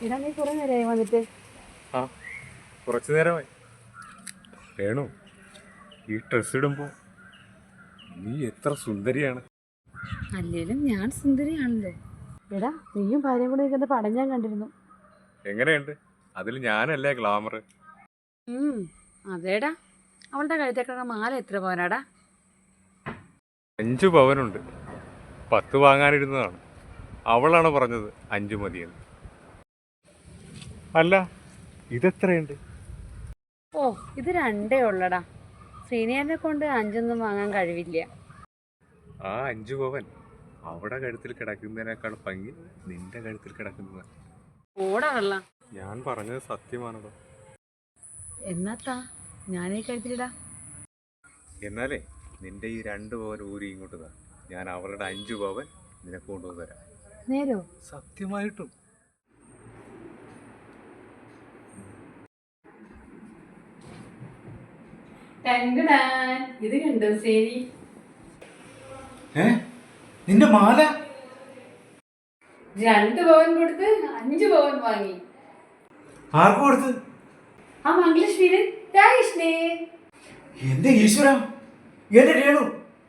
ഇടാ നീ കുറെ നേരമായി വന്നിട്ട്. ആ കുറച്ചു നേരമായി. വേണു, ഈ ഡ്രസ് ഇടുമ്പോൾ നീ എത്ര സുന്ദരിയാണ്. അല്ലേലും ഞാൻ സുന്ദരിയാണല്ലോ. എടാ നീയും ഭാര്യയും കൂടെ നിൽക്കുന്ന പടം ഞാൻ കണ്ടിരുന്നു. എങ്ങനെയുണ്ട്? അതിൽ ഞാനല്ലേ ഗ്ലാമർ? അതേടാ. അവളുടെ കഴുത്തേക്കുള്ള മാല എത്ര പവനാടാ? 5 പവനുണ്ട്. 10 വാങ്ങാനിരുന്നതാണ്. അവളാണ് പറഞ്ഞത് 5 മതിയെന്ന്. അല്ല, ഇതെത്രയുണ്ട്? ഓ, ഇത് 2 ഉള്ളടാ. സീനിയറിനെ കൊണ്ട് 5 വാങ്ങാൻ കഴിവില്ല. ആ 5 പവൻ അവിടെ കഴുത്തിൽ കിടക്കുന്നതിനേക്കാൾ ഭംഗി നിന്റെ കഴുത്തിൽ കിടക്കുന്നതാണ്. ഓടാ വെള്ള. ഞാൻ പറഞ്ഞത് സത്യമാണോ? എന്നാത്താ ഞാനീ കഴുത്തിലിടാ. എന്നാലേ നിന്റെ ഈ 2 പവൻ ഊരി ഇങ്ങോട്ട് താ. ഞാൻ അവളുടെ 5 പവൻ നിനക്ക് കൊണ്ടുവന്ന് തരാം. നേരോ? സത്യമായിട്ടും. ഇത് കണ്ടോ സേനി? നിന്റെ മാല 2 പവൻ കൊടുത്ത് 5 പവൻ വാങ്ങി. ആർക്ക് കൊടുത്ത്? ആ മംഗലശ്വരൻ രാകൃഷ്ണേ. എന്റെ ഈശ്വര, എന്റെ രേണു,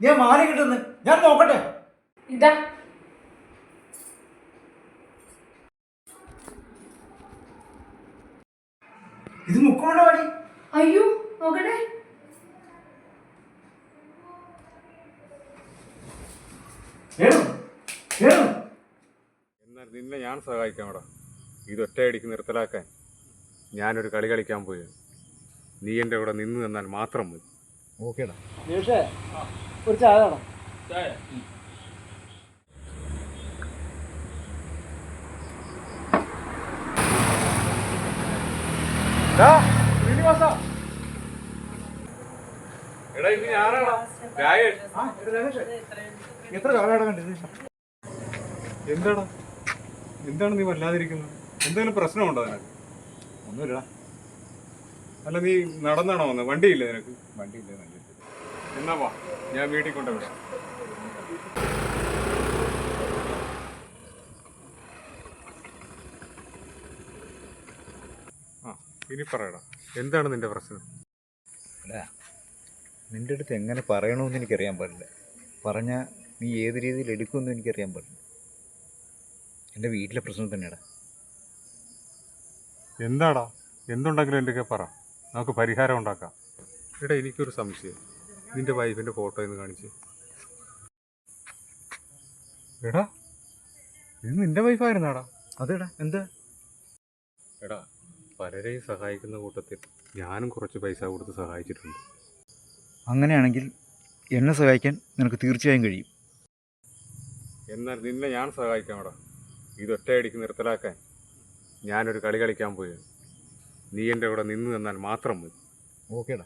ഞാൻ മാല കിട്ടുന്നു. ഞാൻ നോക്കട്ടെ. ഇതാ. ഇത് മുക്കുകൊണ്ട പാടി. അയ്യോ, നോക്കട്ടെ. രേണു, രേണു. എന്നാൽ നിന്നെ ഞാൻ സഹായിക്കാമടാ. ഇതൊറ്റയടിക്ക് നിർത്തലാക്കാൻ ഞാനൊരു കളി കളിക്കാൻ പോയി. നീ എൻ്റെ കൂടെ നിന്ന് തന്നാൽ മാത്രം മതി. ഓക്കേടാ. ഒരു ചായ വേണം. എടാ, ഇത് ഞാനാടാ, രാകേഷ്. എത്ര കാലം കണ്ടത്? എന്താടാ, എന്താണ് നീ വല്ലാതിരിക്കുന്നത്? എന്തെങ്കിലും പ്രശ്നമുണ്ടോ നിനക്ക്? ഒന്നുമില്ലടാ. അല്ല, നീ നടന്നാണോ വന്നത്? വണ്ടിയില്ലേ നിനക്ക്? വണ്ടിയില്ല. എന്നാ വാ, ഞാൻ വീട്ടിൽ കൊണ്ടുവിടാം. ആ, ഇനി പറയടാ, എന്താണ് നിന്റെ പ്രശ്നം? അല്ല, നിന്റെ അടുത്ത് എങ്ങനെ പറയണമെന്ന് എനിക്കറിയാൻ പാടില്ല. പറഞ്ഞാൽ നീ ഏത് രീതിയിൽ എടുക്കുമെന്ന് എനിക്കറിയാൻ പാടില്ല. എൻ്റെ വീട്ടിലെ പ്രശ്നം തന്നെയാടാ. എന്താടാ, എന്തുണ്ടെങ്കിലും എൻ്റെ പറ, നമുക്ക് പരിഹാരം ഉണ്ടാക്കാം. എടാ, എനിക്കൊരു സംശയം. നിന്റെ വൈഫിൻ്റെ ഫോട്ടോ ഒന്ന് കാണിച്ച്. എടാ, ഇത് നിന്റെ വൈഫായിരുന്നാടാ? അതേടാ. എന്താ? എടാ, പലരെയും സഹായിക്കുന്ന കൂട്ടത്തിൽ ഞാനും കുറച്ച് പൈസ കൊടുത്ത് സഹായിച്ചിട്ടുണ്ട്. അങ്ങനെയാണെങ്കിൽ എന്നെ സഹായിക്കാൻ നിനക്ക് തീർച്ചയായും കഴിയും. എന്നാൽ നിന്നെ ഞാൻ സഹായിക്കാമടാ. ഇതൊറ്റയടിക്ക് നിർത്തലാക്കാൻ ഞാനൊരു കളി കളിക്കാൻ പോയി. നീ എൻ്റെ കൂടെ നിന്ന് തന്നാൽ മാത്രം മതി. ഓക്കേടാ.